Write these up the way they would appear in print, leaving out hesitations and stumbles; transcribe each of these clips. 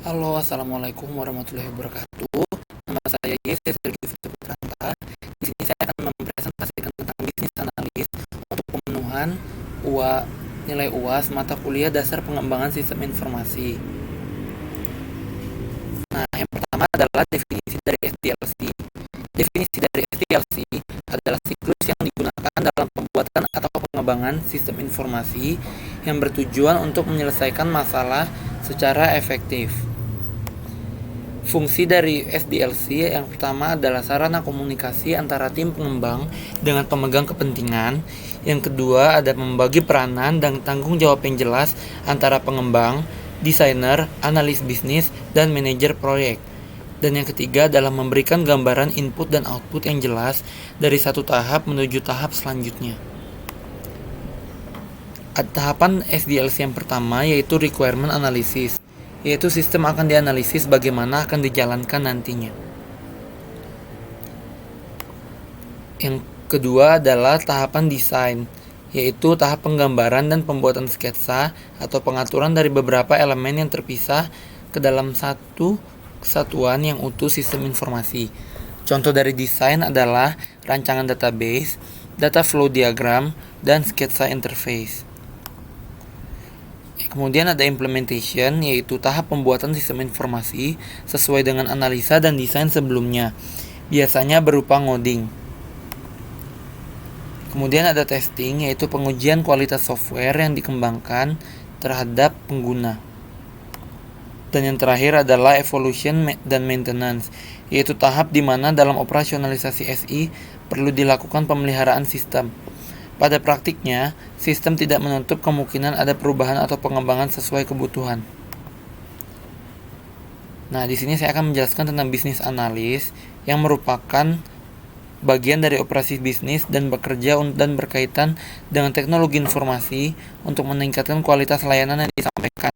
Halo, Assalamualaikum warahmatullahi wabarakatuh. Nama saya Sergio Putranta. Di sini saya akan mempresentasikan tentang bisnis analis untuk pemenuhan nilai UAS mata kuliah dasar pengembangan sistem informasi. Nah, yang pertama adalah definisi dari SDLC. Definisi dari SDLC adalah siklus yang digunakan dalam pembuatan atau pengembangan sistem informasi yang bertujuan untuk menyelesaikan masalah secara efektif. Fungsi dari SDLC yang pertama adalah sarana komunikasi antara tim pengembang dengan pemegang kepentingan. Yang kedua ada membagi peranan dan tanggung jawab yang jelas antara pengembang, desainer, analis bisnis, dan manajer proyek. Dan yang ketiga adalah memberikan gambaran input dan output yang jelas dari satu tahap menuju tahap selanjutnya. Tahapan SDLC yang pertama yaitu requirement analysis, yaitu sistem akan dianalisis bagaimana akan dijalankan nantinya. Yang kedua adalah tahapan desain, yaitu tahap penggambaran dan pembuatan sketsa atau pengaturan dari beberapa elemen yang terpisah ke dalam satu kesatuan yang utuh sistem informasi. Contoh dari desain adalah rancangan database, data flow diagram, dan sketsa interface. Kemudian ada implementation, yaitu tahap pembuatan sistem informasi sesuai dengan analisa dan desain sebelumnya, biasanya berupa ngoding. Kemudian ada testing, yaitu pengujian kualitas software yang dikembangkan terhadap pengguna. Dan yang terakhir adalah evolution dan maintenance, yaitu tahap di mana dalam operasionalisasi SI perlu dilakukan pemeliharaan sistem. Pada praktiknya, sistem tidak menutup kemungkinan ada perubahan atau pengembangan sesuai kebutuhan. Nah, di sini saya akan menjelaskan tentang bisnis analis yang merupakan bagian dari operasi bisnis dan bekerja dan berkaitan dengan teknologi informasi untuk meningkatkan kualitas layanan yang disampaikan.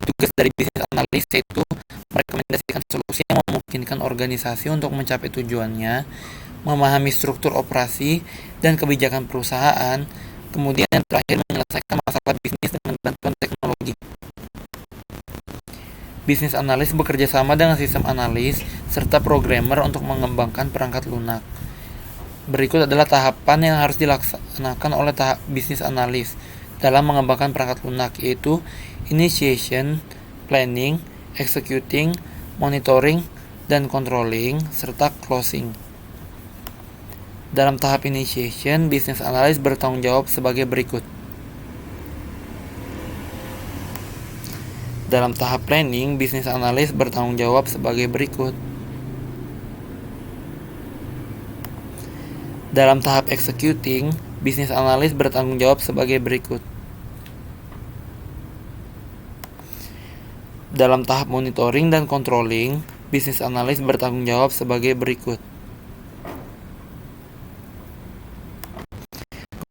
Tugas dari bisnis analis yaitu merekomendasikan solusi yang memungkinkan organisasi untuk mencapai tujuannya, memahami struktur operasi dan kebijakan perusahaan, kemudian yang terakhir menyelesaikan masalah bisnis dengan bantuan teknologi. Bisnis analis bekerja sama dengan sistem analis serta programmer untuk mengembangkan perangkat lunak. Berikut adalah tahapan yang harus dilaksanakan oleh bisnis analis dalam mengembangkan perangkat lunak, yaitu initiation, planning, executing, monitoring, dan controlling, serta closing. Dalam tahap initiation, bisnis analis bertanggung jawab sebagai berikut. Dalam tahap planning, bisnis analis bertanggung jawab sebagai berikut. Dalam tahap executing, bisnis analis bertanggung jawab sebagai berikut. Dalam tahap monitoring dan controlling, bisnis analis bertanggung jawab sebagai berikut.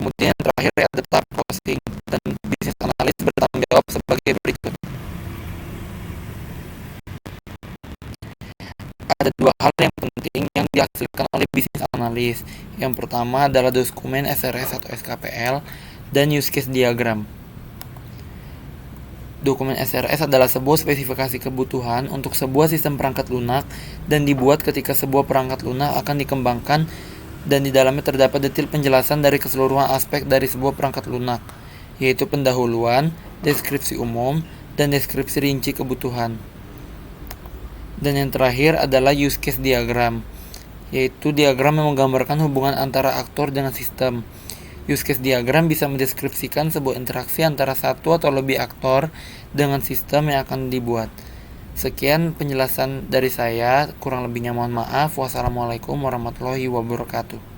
Kemudian terakhir ada tahap closing dan bisnis analis bertanggung jawab sebagai berikut. Ada dua hal yang penting yang dihasilkan oleh bisnis analis. Yang pertama adalah dokumen SRS atau SKPL dan use case diagram. Dokumen SRS adalah sebuah spesifikasi kebutuhan untuk sebuah sistem perangkat lunak dan dibuat ketika sebuah perangkat lunak akan dikembangkan, dan di dalamnya terdapat detail penjelasan dari keseluruhan aspek dari sebuah perangkat lunak, yaitu pendahuluan, deskripsi umum, dan deskripsi rinci kebutuhan. Dan yang terakhir adalah use case diagram, yaitu diagram yang menggambarkan hubungan antara aktor dengan sistem. Use case diagram bisa mendeskripsikan sebuah interaksi antara satu atau lebih aktor dengan sistem yang akan dibuat. Sekian penjelasan dari saya, kurang lebihnya mohon maaf. Wassalamualaikum warahmatullahi wabarakatuh.